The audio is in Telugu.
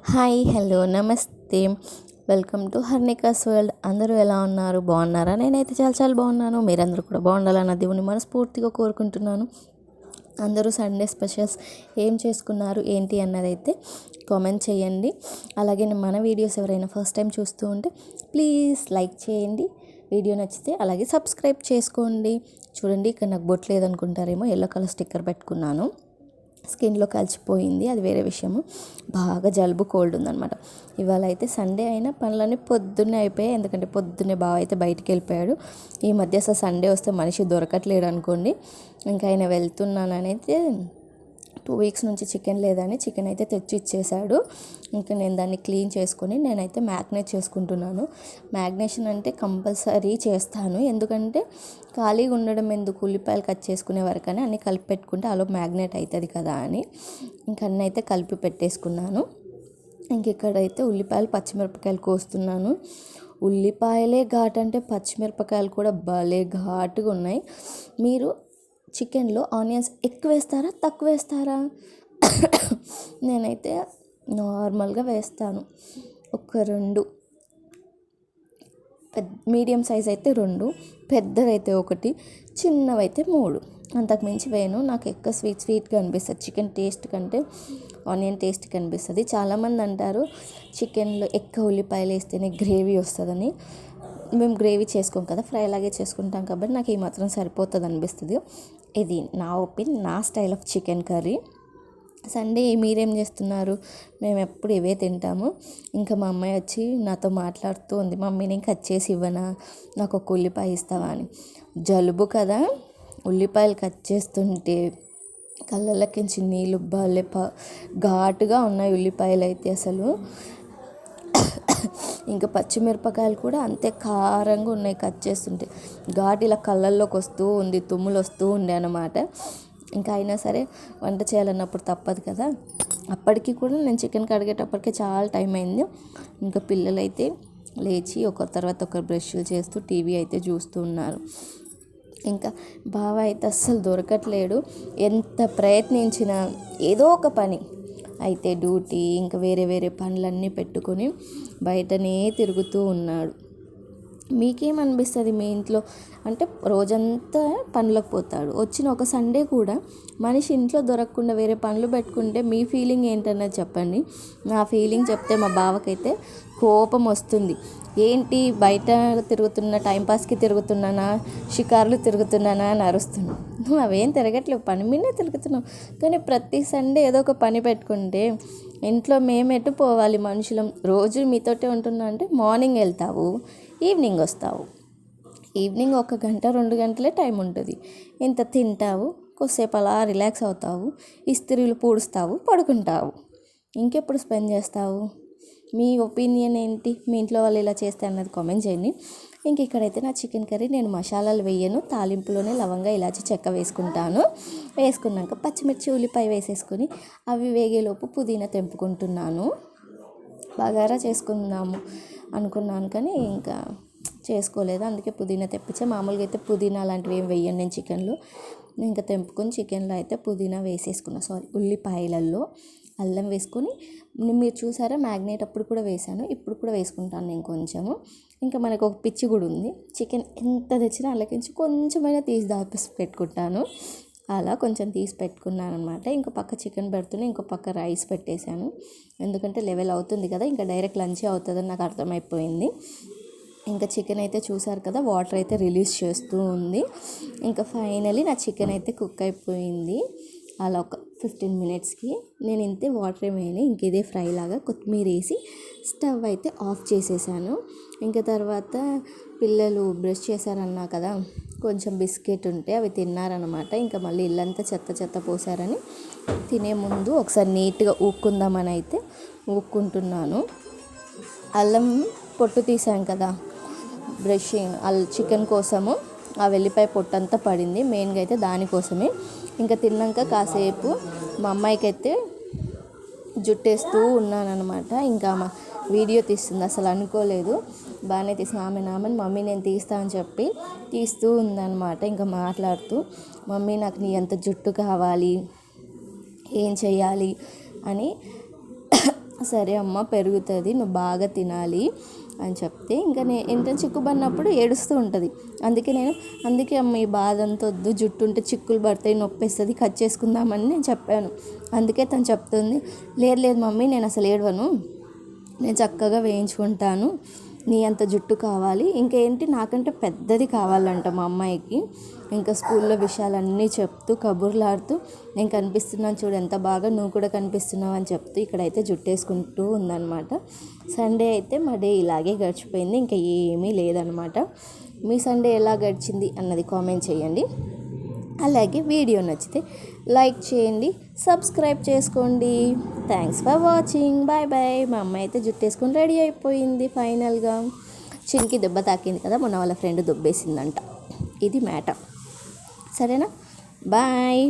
హాయ్ హలో నమస్తే. Welcome to Harnika's world. అందరూ ఎలా ఉన్నారు? బాగున్నారా? నేనైతే చాలా చాలా బాగున్నాను. మీరందరూ కూడా బాగుండాలన్న దేవుని మనస్ఫూర్తిగా కోరుకుంటున్నాను. అందరూ సండే స్పెషల్స్ ఏం చేసుకున్నారు ఏంటి అన్నదైతే కామెంట్ చేయండి. అలాగే మన వీడియోస్ ఎవరైనా ఫస్ట్ టైం చూస్తూ ఉంటే ప్లీజ్ లైక్ చేయండి. వీడియో నచ్చితే అలాగే సబ్స్క్రైబ్ చేసుకోండి. చూడండి, ఇక్కడ నాకు బొట్టు లేదనుకుంటారేమో, ఎల్లో కలర్ స్టిక్కర్ పెట్టుకున్నాను. స్కిన్లో కలిసిపోయింది, అది వేరే విషయము. బాగా జలుబు కోల్డ్ ఉందన్నమాట. ఇవాళ అయితే సండే అయినా పనులన్నీ పొద్దున్నే అయిపోయాయి. ఎందుకంటే పొద్దున్నే బావ అయితే బయటికి వెళ్ళిపోయాడు. ఈ మధ్య అసలు సండే వస్తే మనిషి దొరకట్లేడు అనుకోండి. ఇంకా ఆయన వెళ్తున్నానని అయితే 2 వీక్స్ నుంచి చికెన్ లేదని చికెన్ అయితే తెచ్చి ఇచ్చేసాడు. ఇంకా నేను దాన్ని క్లీన్ చేసుకొని నేనైతే మ్యాగ్నేట్ చేసుకుంటున్నాను. మ్యాగ్నేషన్ అంటే కంపల్సరీ చేస్తాను, ఎందుకంటే ఖాళీగా ఉండడం ఎందుకు, ఉల్లిపాయలు కట్ చేసుకునే వరకనే అన్నీ కలిపి పెట్టుకుంటే అలా మ్యాగ్నేట్ అవుతుంది కదా అని ఇంక అన్నీ అయితే కలిపి పెట్టేసుకున్నాను. ఇంక ఇక్కడైతే ఉల్లిపాయలు పచ్చిమిరపకాయలు కోస్తున్నాను. ఉల్లిపాయలే ఘాటు అంటే పచ్చిమిరపకాయలు కూడా భలే ఘాటుగా ఉన్నాయి. మీరు చికెన్లో ఆనియన్స్ ఎక్కువ వేస్తారా తక్కువ వేస్తారా? నేనైతే నార్మల్గా వేస్తాను. ఒక 2 మీడియం సైజ్ అయితే 2, పెద్దదైతే 1, చిన్నవైతే 3, అంతకుమించి వేయను. నాకు ఎక్కువ స్వీట్గా అనిపిస్తుంది చికెన్ టేస్ట్ కంటే ఆనియన్ టేస్ట్ కనిపిస్తుంది. చాలామంది అంటారు చికెన్లో ఎక్కువ ఉల్లిపాయలు వేస్తేనే గ్రేవీ వస్తుందని. మేము గ్రేవీ చేసుకోం కదా, ఫ్రై లాగే చేసుకుంటాం కాబట్టి నాకు ఈ మాత్రం సరిపోతుంది అనిపిస్తుంది. ఇది నా ఒపీనియన్, నా style of chicken curry. Sunday మీరేం చేస్తున్నారు? మేము ఎప్పుడు ఇవే తింటాము. ఇంకా మా అమ్మాయి వచ్చి నాతో మాట్లాడుతూ ఉంది, మమ్మీ నేను కట్ చేసి ఇవ్వనా, నాకు ఒక ఉల్లిపాయ ఇస్తావా అని. జలుబు కదా, ఉల్లిపాయలు కట్ చేస్తుంటే కళ్ళలోకించి నీళ్ళు భలే ఘాటుగా ఉన్నాయి ఉల్లిపాయలు అయితే అసలు. ఇంకా పచ్చిమిరపకాయలు కూడా అంతే కారంగా ఉన్నాయి, కట్ చేస్తుంటే ఘాటు ఇలా కళ్ళల్లోకి వస్తూ ఉంది, తుమ్ములు వస్తూ ఉండే అన్నమాట. ఇంకా అయినా సరే వంట చేయాలన్నప్పుడు తప్పదు కదా. అప్పటికి కూడా నేను చికెన్ కడిగేటప్పటికే చాలా టైం అయింది. ఇంకా పిల్లలైతే లేచి ఒకరి తర్వాత ఒకరు బ్రష్లు చేస్తూ టీవీ అయితే చూస్తూ ఉన్నారు. ఇంకా బావ అయితే అస్సలు దొరకట్లేడు. ఎంత ప్రయత్నించినా ఏదో ఒక పని అయితే డ్యూటీ ఇంకా వేరే వేరే పనులన్నీ పెట్టుకొని బయటనే తిరుగుతూ ఉన్నాడు. మీకేమనిపిస్తుంది? మీ ఇంట్లో అంటే రోజంతా పనులకు పోతాడు, వచ్చిన ఒక సండే కూడా మనిషి ఇంట్లో దొరకకుండా వేరే పనులు పెట్టుకుంటే మీ ఫీలింగ్ ఏంటన్నది చెప్పండి. నా ఫీలింగ్ చెప్తే మా బావకైతే కోపం వస్తుంది. ఏంటి బయట తిరుగుతున్నా, టైంపాస్కి తిరుగుతున్నానా, షికారులు తిరుగుతున్నానా అని అరుస్తున్నాను. నువ్వు అవేం తిరగట్లేవు, పని మీదే తిరుగుతున్నావు. కానీ ప్రతి సండే ఏదో ఒక పని పెట్టుకుంటే ఇంట్లో మేమెటు పోవాలి మనుషులం? రోజు మీతోటే ఉంటున్నా అంటే మార్నింగ్ వెళ్తావు, ఈవినింగ్ వస్తావు. ఈవినింగ్ 1 గంట 2 గంటలే టైం ఉంటుంది. ఇంత తింటావు, కొద్దిసేపు అలా రిలాక్స్ అవుతావు, ఇస్త్రీలు పూడుస్తావు, పడుకుంటావు. ఇంకెప్పుడు స్పెండ్ చేస్తావు? మీ ఒపీనియన్ ఏంటి? మీ ఇంట్లో వాళ్ళు ఇలా చేస్తే అన్నది కామెంట్ చేయండి. ఇంక ఇక్కడైతే నా చికెన్ కర్రీ నేను మసాలాలు వేయను, తాలింపులోనే లవంగా ఇలాచి చెక్క వేసుకుంటాను. వేసుకున్నాక పచ్చిమిర్చి ఉల్లిపాయ వేసేసుకొని అవి వేగేలోపు పుదీనా తెంపుకుంటున్నాను. బగారా చేసుకుందాము అనుకున్నాను కానీ ఇంకా చేసుకోలేదు, అందుకే పుదీనా తెప్పించా. మామూలుగా అయితే పుదీనా అలాంటివి ఏం వేయను నేను చికెన్లో. ఇంకా తెంపుకొని చికెన్లో అయితే పుదీనా వేసేసుకున్నా, ఉల్లిపాయలలో అల్లం వేసుకొని. మీరు చూసారా మ్యాగ్నేట్ అప్పుడు కూడా వేసాను, ఇప్పుడు కూడా వేసుకుంటాను నేను కొంచెము. ఇంకా మనకు ఒక పిచ్చి కూడా ఉంది, చికెన్ ఎంత తెచ్చినా అలాగించి కొంచెమైనా తీసి దాపేసి పెట్టుకుంటాను. అలా కొంచెం తీసి పెట్టుకున్నాను అనమాట. ఇంకో పక్క చికెన్ పెడుతూనే ఇంకో పక్క రైస్ పెట్టేశాను, ఎందుకంటే లెవెల్ అవుతుంది కదా, ఇంకా డైరెక్ట్ లంచే అవుతుందని నాకు అర్థమైపోయింది. ఇంకా చికెన్ అయితే చూసారు కదా, వాటర్ అయితే రిలీజ్ చేస్తూ ఉంది. ఇంకా ఫైనలీ నా చికెన్ అయితే కుక్ అయిపోయింది. అలా ఒక 15 మినిట్స్కి నేను ఇంతే, వాటర్ ఏమైనా ఇంక ఇదే ఫ్రై లాగా కొత్తిమీర వేసి స్టవ్ అయితే ఆఫ్ చేసేసాను. ఇంకా తర్వాత పిల్లలు బ్రష్ చేశారన్నా కదా, కొంచెం బిస్కెట్ ఉంటే అవి తిన్నారనమాట. ఇంకా మళ్ళీ ఇల్లంతా చెత్త పోసారని తినే ముందు ఒకసారి నీట్గా ఊక్కుందామని అయితే ఊక్కుంటున్నాను. అల్లం పొట్టు తీసాం కదా బ్రషింగ్ చికెన్ కోసము, ఆ వెల్లిపాయ పొట్టంతా పడింది మెయిన్గా అయితే దానికోసమే. ఇంకా తిన్నాక కాసేపు మా అమ్మాయికి అయితే జుట్టేస్తూ ఉన్నానమాట. ఇంకా మా వీడియో తీస్తుంది, అసలు అనుకోలేదు, బాగానే తీసిన. ఆమె మమ్మీ నేను తీస్తా అని చెప్పి తీస్తూ ఉందన్నమాట. ఇంకా మాట్లాడుతూ మమ్మీ నాకు నీ అంత జుట్టు కావాలి, ఏం చెయ్యాలి అని సరే అమ్మ పెరుగుతుంది, నువ్వు బాగా తినాలి అని చెప్తే ఇంకా ఎంత చిక్కుబడినప్పుడు ఏడుస్తూ ఉంటుంది. అందుకే అమ్మ ఈ బాధ అంతా వద్దు, జుట్టు ఉంటే చిక్కులు పడతాయి, నొప్పేస్తుంది, కట్ చేసుకుందామని నేను చెప్పాను. అందుకే తను చెప్తుంది, లేదు మమ్మీ నేను అసలు ఏడవను, నేను చక్కగా వేయించుకుంటాను, నీ అంత జుట్టు కావాలి, ఇంకేంటి నాకంటే పెద్దది కావాలంట మా అమ్మాయికి. ఇంకా స్కూల్లో విషయాలన్నీ చెప్తూ కబుర్లాడుతూ నేను కనిపిస్తున్నాను చూడు ఎంత బాగా, నువ్వు కూడా కనిపిస్తున్నావు అని చెప్తూ ఇక్కడైతే జుట్టు వేసుకుంటూ ఉందన్నమాట. సండే అయితే మా డే ఇలాగే గడిచిపోయింది, ఇంకా ఏమీ లేదనమాట. మీ సండే ఎలా గడిచింది అన్నది కామెంట్ చేయండి. అలాగే వీడియో నచ్చితే లైక్ చేయండి, సబ్స్క్రైబ్ చేసుకోండి. Thanks for watching, bye bye. మా అమ్మాయి అయితే జుట్టు వేసుకొని రెడీ అయిపోయింది ఫైనల్గా. చినికి దెబ్బ తాకింది కదా, మొన్న వాళ్ళ ఫ్రెండ్ దొబ్బేసిందంట. ఇది మ్యాటర్. సరేనా, బాయ్.